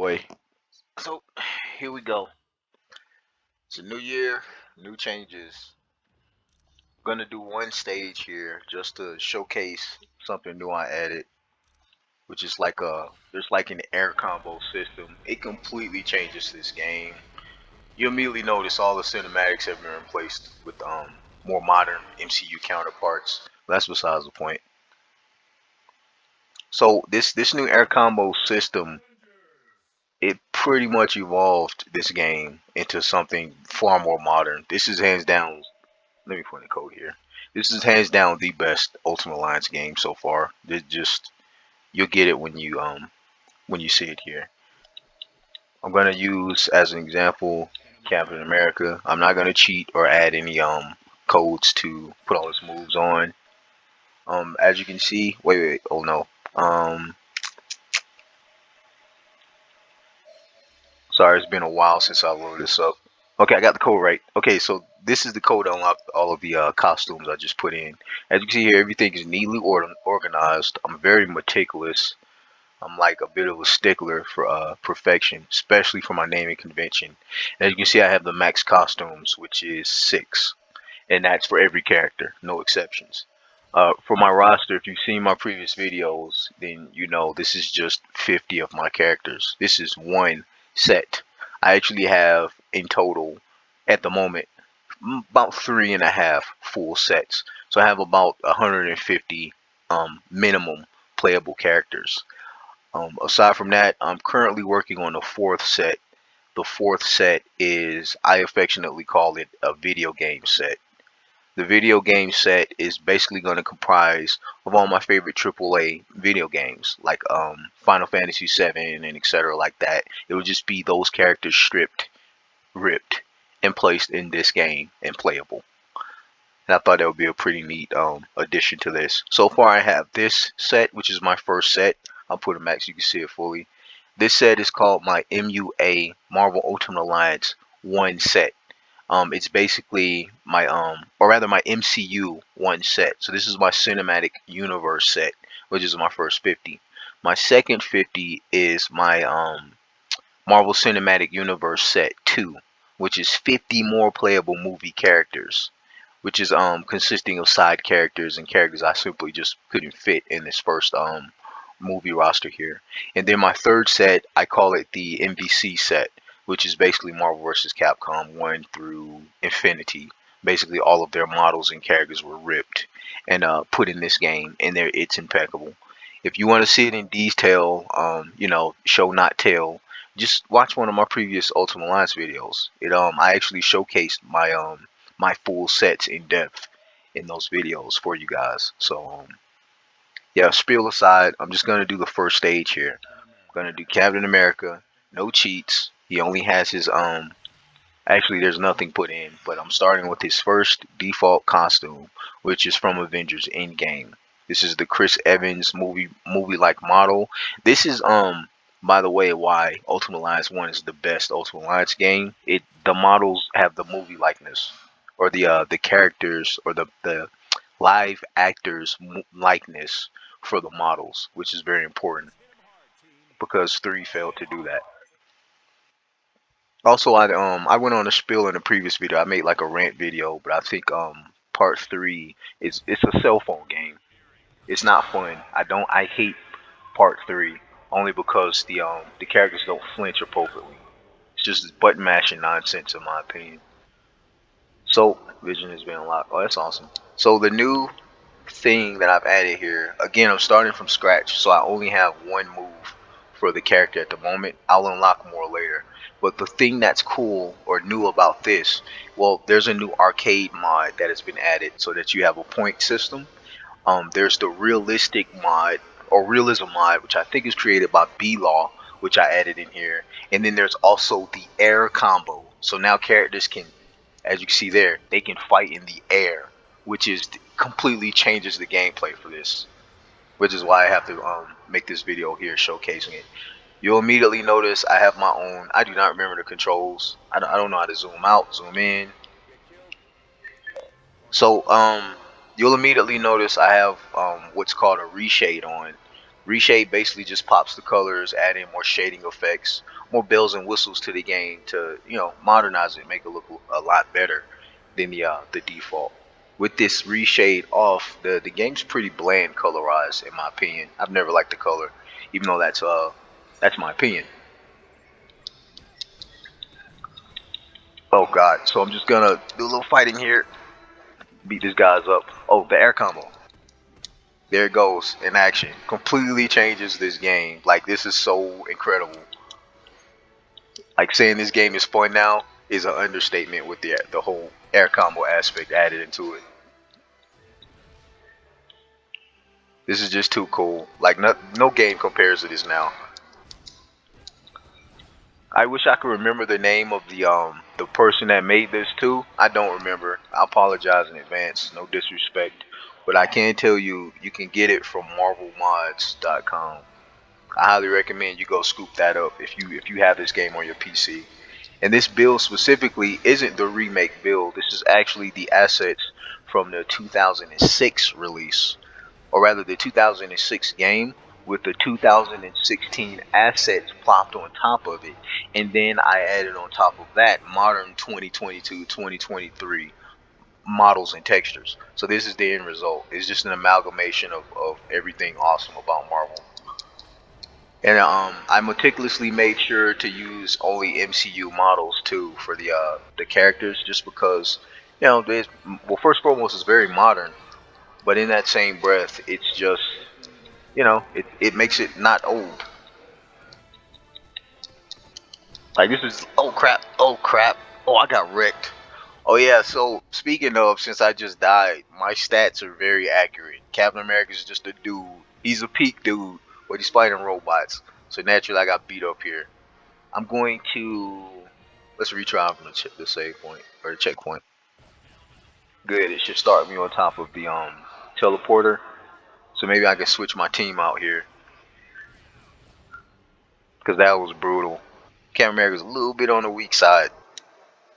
way. So here we go. It's a new year, new changes. Gonna do one stage here just to showcase something new I added, which is like there's like an air combo system. It completely changes this game. You immediately notice all the cinematics have been replaced with more modern MCU counterparts. That's besides the point. So this new air combo system, it pretty much evolved this game into something far more modern. This is hands down. Let me put in the code here. This is hands down the best Ultimate Alliance game so far. This just you'll get it when you see it here. I'm gonna use as an example Captain America. I'm not gonna cheat or add any codes to put all his moves on. As you can see, wait, oh no. Sorry, it's been a while since I loaded this up. Okay, I got the code right. Okay, so this is the code to unlock all of the costumes I just put in. As you can see here, everything is neatly organized. I'm very meticulous. I'm like a bit of a stickler for perfection, especially for my naming convention. As you can see, I have the max costumes, which is 6, and that's for every character, no exceptions. For my roster, if you've seen my previous videos, then you know this is just 50 of my characters. This is one set. I actually have in total, at the moment, about 3.5 full sets. So I have about 150 minimum playable characters. Aside from that, I'm currently working on the fourth set. The fourth set is, I affectionately call it a video game set. The video game set is basically going to comprise of all my favorite AAA video games, like Final Fantasy VII and etc. like that. It will just be those characters stripped, ripped, and placed in this game and playable. And I thought that would be a pretty neat addition to this. So far, I have this set, which is my first set. I'll put a max so you can see it fully. This set is called my MUA Marvel Ultimate Alliance 1 set. It's basically my or rather my MCU 1 set. So this is my cinematic universe set, which is my first 50. My second 50 is my Marvel Cinematic Universe set 2, which is 50 more playable movie characters, which is consisting of side characters and characters I simply just couldn't fit in this first movie roster here. And then my third set, I call it the MVC set, which is basically Marvel vs. Capcom 1 through Infinity. Basically, all of their models and characters were ripped and put in this game, and it's impeccable. If you want to see it in detail, show not tell, just watch one of my previous Ultimate Alliance videos. I actually showcased my full sets in depth in those videos for you guys. So yeah, spiel aside, I'm just gonna do the first stage here. I'm gonna do Captain America, no cheats. He only has his actually there's nothing put in, but I'm starting with his first default costume, which is from Avengers Endgame. This is the Chris Evans movie like model. This is by the way why Ultimate Alliance 1 is the best Ultimate Alliance game. The models have the movie likeness, or the characters, or the live actors likeness for the models, which is very important because 3 failed to do that. Also, I went on a spiel in a previous video. I made like a rant video, but I think part 3 is it's a cell phone game. It's not fun. I hate part 3 only because the characters don't flinch appropriately. It's just button mashing nonsense in my opinion. So vision has been unlocked. Oh, that's awesome. So the new thing that I've added here, again, I'm starting from scratch, so I only have one move for the character at the moment. I'll unlock more later. But the thing that's cool or new about this, well, there's a new arcade mod that has been added so that you have a point system. There's the realistic mod or realism mod, which I think is created by B-Law, which I added in here. And then there's also the air combo. So now characters can, as you can see there, they can fight in the air, which is completely changes the gameplay for this. Which is why I have to make this video here showcasing it. You'll immediately notice I have my own. I do not remember the controls. I don't know how to zoom out, zoom in. So you'll immediately notice I have what's called a reshade on. Reshade basically just pops the colors, adding more shading effects more bells and whistles to the game to modernize it, make it look a lot better than the default. With this reshade off, the game's pretty bland colorized in my opinion. I've never liked the color, even though that's my opinion. Oh god, so I'm just gonna do a little fighting here, beat these guys up. Oh, the air combo. There it goes in action. Completely changes this game. Like, this is so incredible. Like, saying this game is fun now is an understatement with the whole air combo aspect added into it. This is just too cool. Like, no game compares to this now. I wish I could remember the name of the person that made this too. I don't remember. I apologize in advance. No disrespect, but I can tell you you can get it from marvelmods.com. I highly recommend you go scoop that up if you have this game on your PC. And this build specifically isn't the remake build. This is actually the assets from the 2006 release, or rather the 2006 game with the 2016 assets plopped on top of it. And then I added on top of that modern 2022, 2023 models and textures. So this is the end result. It's just an amalgamation of everything awesome about Marvel. And I meticulously made sure to use only MCU models too for the characters, just because there's, well, first and foremost, it's very modern, but in that same breath, it's just it makes it not old. Like, this is, oh crap, oh crap, oh, I got wrecked. Oh yeah, so speaking of, since I just died, my stats are very accurate. Captain America's just a dude. He's a peak dude, but he's fighting robots. So naturally, I got beat up here. I'm going to let's retry from the save point or the checkpoint. Good, it should start me on top of the teleporter. So maybe I can switch my team out here because that was brutal. Captain America's a little bit on the weak side.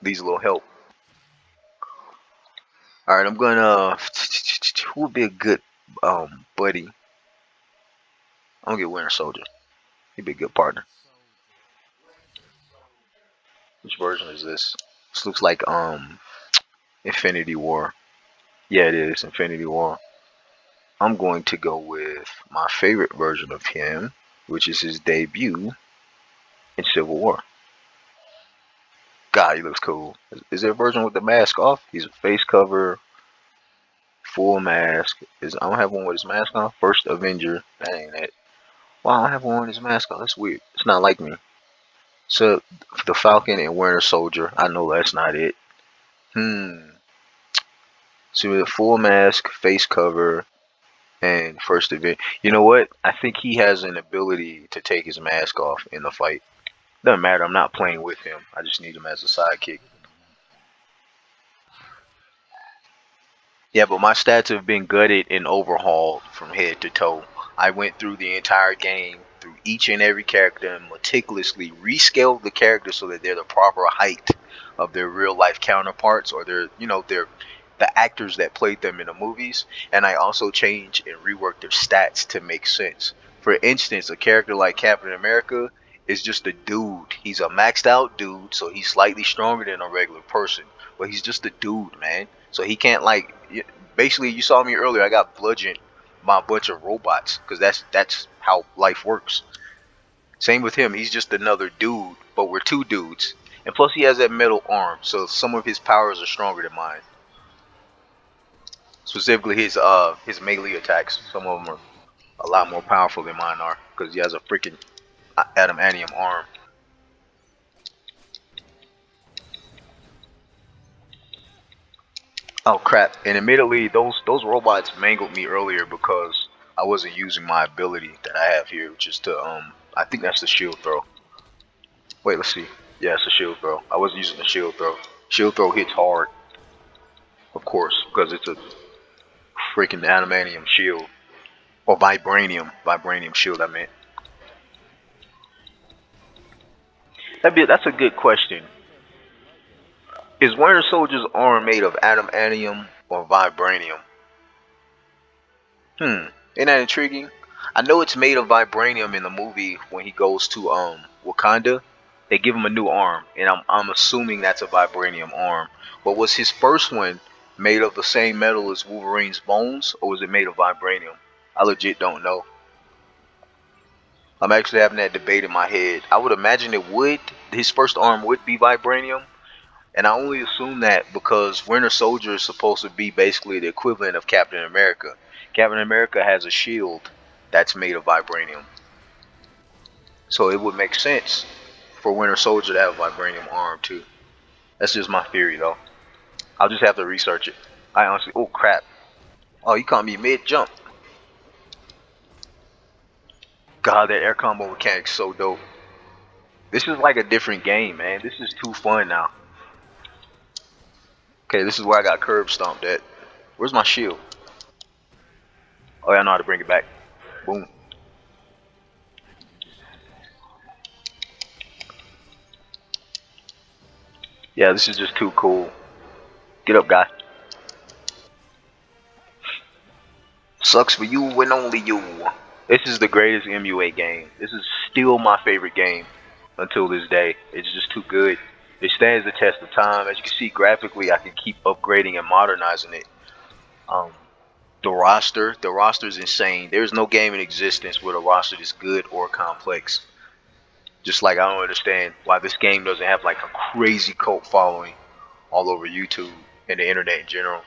Needs a little help. All right, I'm gonna. Who would be a good buddy? I'm gonna get Winter Soldier. He'd be a good partner. Which version is this? This looks like Infinity War. Yeah, it is Infinity War. I'm going to go with my favorite version of him, which is his debut in Civil War. God, he looks cool. Is there a version with the mask off? He's a face cover, full mask. I don't have one with his mask on. First Avenger. That ain't it. Wow, I have one with his mask on. That's weird. It's not like me. So the Falcon and Winter Soldier. I know that's not it. So with a full mask, face cover, and first event. You know what? I think he has an ability to take his mask off in the fight. Doesn't matter. I'm not playing with him. I just need him as a sidekick. Yeah, but my stats have been gutted and overhauled from head to toe. I went through the entire game, through each and every character, and meticulously rescaled the characters so that they're the proper height of their real life counterparts, or their the actors that played them in the movies. And I also changed and reworked their stats to make sense. For instance, a character like Captain America is just a dude. He's a maxed out dude, so he's slightly stronger than a regular person. But he's just a dude, man. So he can't, like, basically, you saw me earlier. I got bludgeoned by a bunch of robots because that's how life works. Same with him. He's just another dude, but we're two dudes. And plus, he has that metal arm, so some of his powers are stronger than mine. Specifically, his melee attacks. Some of them are a lot more powerful than mine are because he has a freaking adamantium arm. Oh crap! And admittedly, those robots mangled me earlier because I wasn't using my ability that I have here, which is to I think that's the shield throw. Wait, let's see. Yeah, it's a shield throw. I wasn't using the shield throw. Shield throw hits hard, of course, because it's a freaking adamantium shield or vibranium shield. I meant. That's a good question. Is Winter Soldier's arm made of adamantium or vibranium? Isn't that intriguing? I know it's made of vibranium in the movie when he goes to Wakanda, They give him a new arm, and I'm assuming that's a vibranium arm. But was his first one made of the same metal as Wolverine's bones, or was it made of vibranium? I legit don't know. I'm actually having that debate in my head. I would imagine it would. His first arm would be vibranium, and I only assume that because Winter Soldier is supposed to be basically the equivalent of Captain America. Captain America has a shield that's made of vibranium, so it would make sense for Winter Soldier to have a vibranium arm too. That's just my theory though. I'll just have to research it. I honestly, oh crap. Oh, you caught me mid jump. God, that air combo mechanic's so dope. This is like a different game, man. This is too fun now. Okay, this is where I got curb stomped at. Where's my shield? Oh, yeah, I know how to bring it back. Boom. Yeah, this is just too cool. Get up, guy. Sucks for you and only you. This is the greatest MUA game. This is still my favorite game until this day. It's just too good. It stands the test of time. As you can see graphically, I can keep upgrading and modernizing it. Um, the roster is insane. There's no game in existence with a roster that's good or complex. Just like I don't understand why this game doesn't have like a crazy cult following all over YouTube and the internet in general.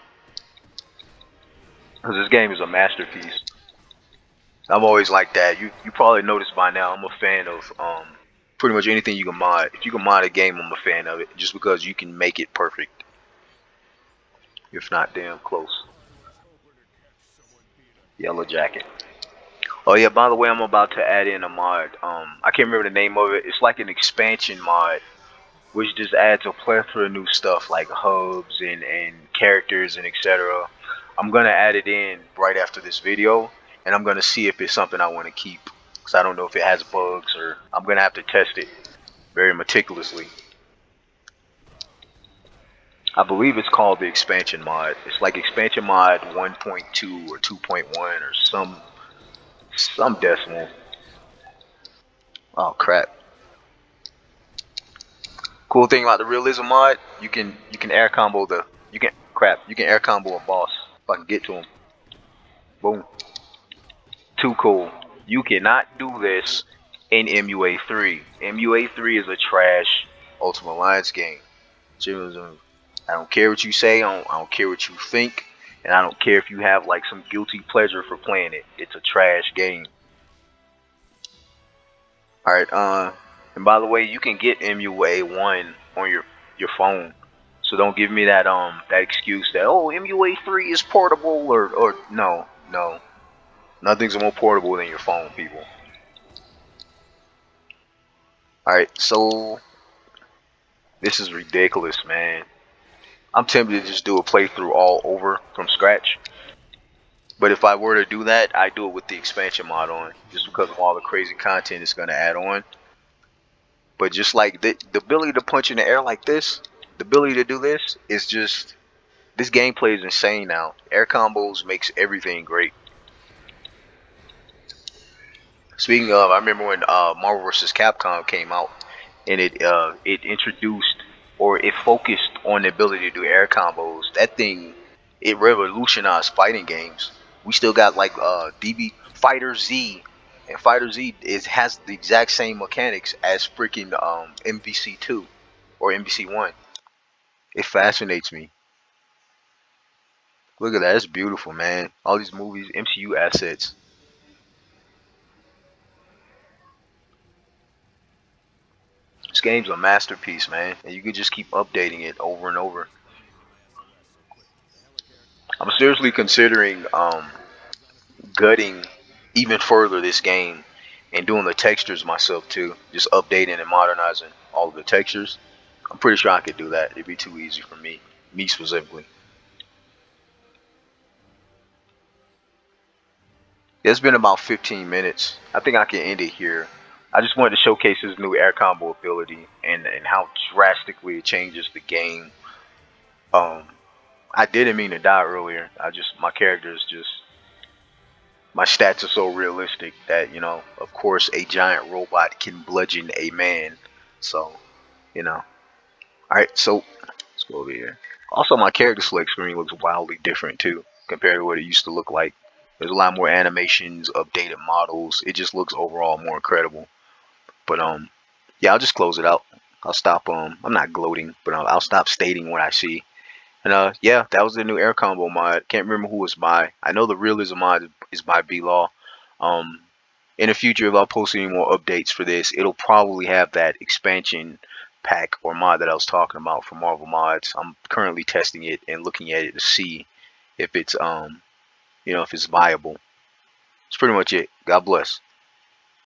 Because this game is a masterpiece. I'm always like that. You probably noticed by now. I'm a fan of pretty much anything you can mod. If you can mod a game, I'm a fan of it. Just because you can make it perfect, if not damn close. Yellow Jacket. Oh yeah. By the way, I'm about to add in a mod. I can't remember the name of it. It's like an expansion mod, which just adds a plethora of new stuff like hubs and characters and etc. I'm gonna add it in right after this video, and I'm gonna see if it's something I want to keep, because I don't know if it has bugs, or I'm gonna have to test it very meticulously. I believe it's called the expansion mod. It's like expansion mod 1.2 or 2.1 or some decimal. Oh crap. Cool thing about the realism mod, you can air combo the you can air combo a boss if I can get to him. Boom. Too cool. You cannot do this in MUA 3. MUA 3 is a trash Ultimate Alliance game. I don't care what you say, I don't care what you think, and I don't care if you have like some guilty pleasure for playing it. It's a trash game. Alright, and by the way, you can get MUA 1 on your phone. So don't give me that excuse that oh MUA 3 is portable or no. Nothing's more portable than your phone, people. Alright, so this is ridiculous, man. I'm tempted to just do a playthrough all over from scratch. But if I were to do that, I do it with the expansion mod on, just because of all the crazy content it's gonna add on. But just like the ability to punch in the air like this, the ability to do this is just this gameplay is insane now. Air combos makes everything great. Speaking of, I remember when Marvel vs. Capcom came out, and it introduced or it focused on the ability to do air combos. That thing, it revolutionized fighting games. We still got like DB Fighter Z, and Fighter Z has the exact same mechanics as freaking MVC 2 or MVC 1. It fascinates me. Look at that, it's beautiful, man. All these movies, MCU assets. This game's a masterpiece, man, and you could just keep updating it over and over. I'm seriously considering gutting even further this game and doing the textures myself too, just updating and modernizing all of the textures. I'm pretty sure I could do that. It'd be too easy for me specifically. It's been about 15 minutes. I think I can end it here. I just wanted to showcase his new air combo ability and how drastically it changes the game. Um, I didn't mean to die earlier. My character is just my stats are so realistic that of course a giant robot can bludgeon a man. So, you know. Alright, so let's go over here. Also, my character select screen looks wildly different too compared to what it used to look like. There's a lot more animations, updated models. It just looks overall more incredible. But yeah, I'll just close it out. I'll stop. I'm not gloating, but I'll stop stating what I see. And yeah, that was the new air combo mod. Can't remember who it's by. I know the realism mod is by B Law. Um, in the future, if I post any more updates for this, it'll probably have that expansion pack or mod that I was talking about for Marvel Mods. I'm currently testing it and looking at it to see if it's if it's viable. That's pretty much it. God bless.